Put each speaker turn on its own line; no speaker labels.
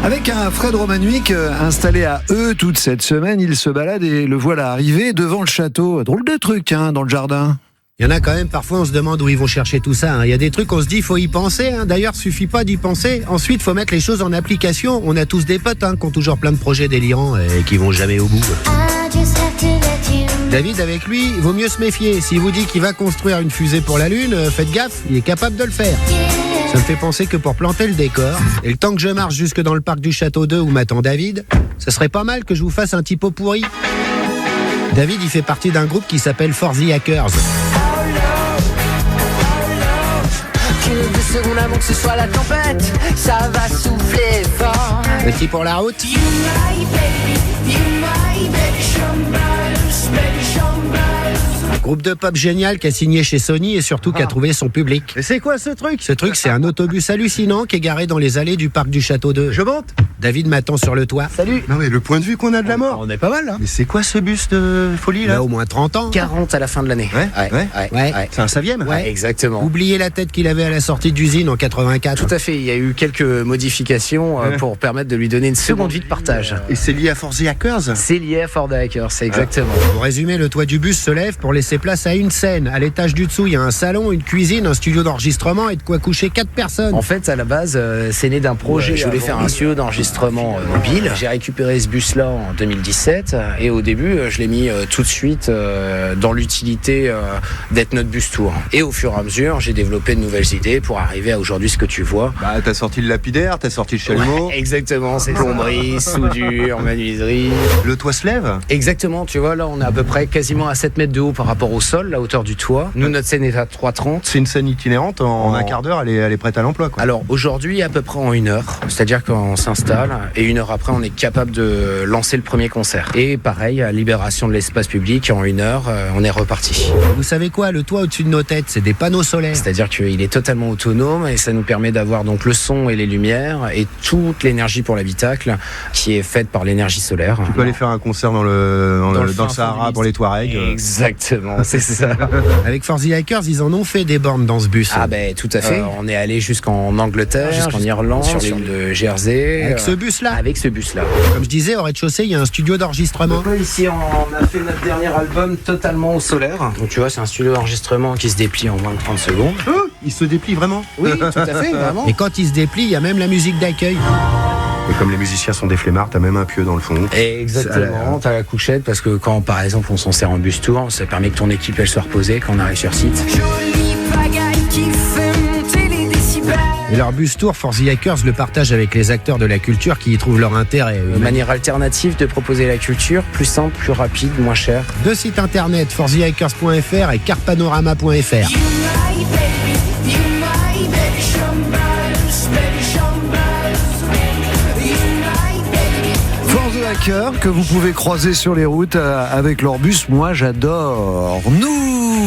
Avec un Fred Romanwick installé à eux toute cette semaine, il se balade et le voilà arriver devant le château. Drôle de truc dans le jardin.
Il y en a quand même, parfois on se demande où ils vont chercher tout ça. Il y a des trucs, on se dit, faut y penser. D'ailleurs, suffit pas d'y penser. Ensuite, faut mettre les choses en application. On a tous des potes qui ont toujours plein de projets délirants et qui vont jamais au bout. David, avec lui, il vaut mieux se méfier. S'il vous dit qu'il va construire une fusée pour la Lune, faites gaffe, il est capable de le faire. Ça me fait penser que pour planter le décor, et le temps que je marche jusque dans le parc du Château 2 où m'attend David, ce serait pas mal que je vous fasse un petit pot pourri. David, il fait partie d'un groupe qui s'appelle For the Hackers.
Que 2 secondes avant que ce soit la tempête, ça va souffler fort.
Petit pour la route. Groupe de pop génial qui a signé chez Sony et surtout qui a trouvé son public.
Et c'est quoi ce truc?
Ce truc, c'est un autobus hallucinant qui est garé dans les allées du parc du Château 2.
Je monte.
David m'attend sur le toit.
Salut.
Non mais le point de vue qu'on a de la mort.
On est pas mal là.
Mais c'est quoi ce bus de folie
Il a
là?
au moins 30 ans.
40 à la fin de l'année.
Ouais.
C'est un 7e?
Ouais, exactement.
Oubliez la tête qu'il avait à la sortie d'usine en 84.
Tout à fait, il y a eu quelques modifications pour permettre de lui donner une seconde vie de partage.
Et c'est lié à For the Hackers?
C'est lié à Ford Hackers, c'est exactement.
Pour résumer, le toit du bus se lève pour laisser place à une scène. À l'étage du dessous, il y a un salon, une cuisine, un studio d'enregistrement et de quoi coucher 4 personnes.
En fait, à la base, c'est né d'un projet. Je voulais faire un studio d'enregistrement mobile. J'ai récupéré ce bus-là en 2017 et au début, je l'ai mis tout de suite dans l'utilité d'être notre bus tour. Et au fur et à mesure, j'ai développé de nouvelles idées pour arriver à aujourd'hui ce que tu vois.
Bah t'as sorti le lapidaire, t'as sorti le chalumeau.
Ouais, exactement, c'est plomberie, soudure, menuiserie.
Le toit se lève?
Exactement, tu vois, là on est à peu près quasiment à 7 mètres de haut par rapport au sol, la hauteur du toit. Nous, notre scène est à 3,30.
C'est une scène itinérante, en un quart d'heure, elle est prête à l'emploi quoi.
Alors aujourd'hui, à peu près en 1 heure, c'est-à-dire qu'on s'installe et 1 heure après, on est capable de lancer le premier concert. Et pareil, à libération de l'espace public, en 1 heure, on est reparti.
Vous savez quoi, le toit au-dessus de nos têtes, c'est des panneaux solaires.
C'est-à-dire qu'il est totalement autonome et ça nous permet d'avoir donc le son et les lumières et toute l'énergie pour l'habitacle qui est faite par l'énergie solaire.
Tu peux aller faire un concert dans le
fin
Sahara
fond
pour les Touaregs.
Exactement, c'est ça.
Avec For the Hackers, ils en ont fait des bornes dans ce bus.
Ah ben tout à fait. On est allé jusqu'en Angleterre, jusqu'en Irlande, sur l'île de Jersey.
Avec ce bus-là.
Avec ce bus-là.
Comme je disais, au rez-de-chaussée, il y a un studio d'enregistrement.
Ici, on a fait notre dernier album totalement au solaire. Donc tu vois, c'est un studio d'enregistrement qui se déplie en moins de 30 secondes.
Il se déplie vraiment?
Oui, tout à fait, vraiment.
Et quand il se déplie, il y a même la musique d'accueil.
Et comme les musiciens sont des flemmards, t'as même un pieu dans le fond.
Exactement, t'as la couchette parce que quand par exemple on s'en sert en bus tour, ça permet que ton équipe elle soit reposée quand on arrive sur site.
Jolie pagaille qui fait monter les décibels.
Et leur bus tour, For the Hackers le partage avec les acteurs de la culture qui y trouvent leur intérêt.
Une manière alternative de proposer la culture, plus simple, plus rapide, moins cher.
2 sites internet, forthehackers.fr et carpanorama.fr.
You my baby, you my baby Chambers, baby Chambers. You my baby.
For the Hackers que vous pouvez croiser sur les routes avec leur bus. Moi, j'adore. Nous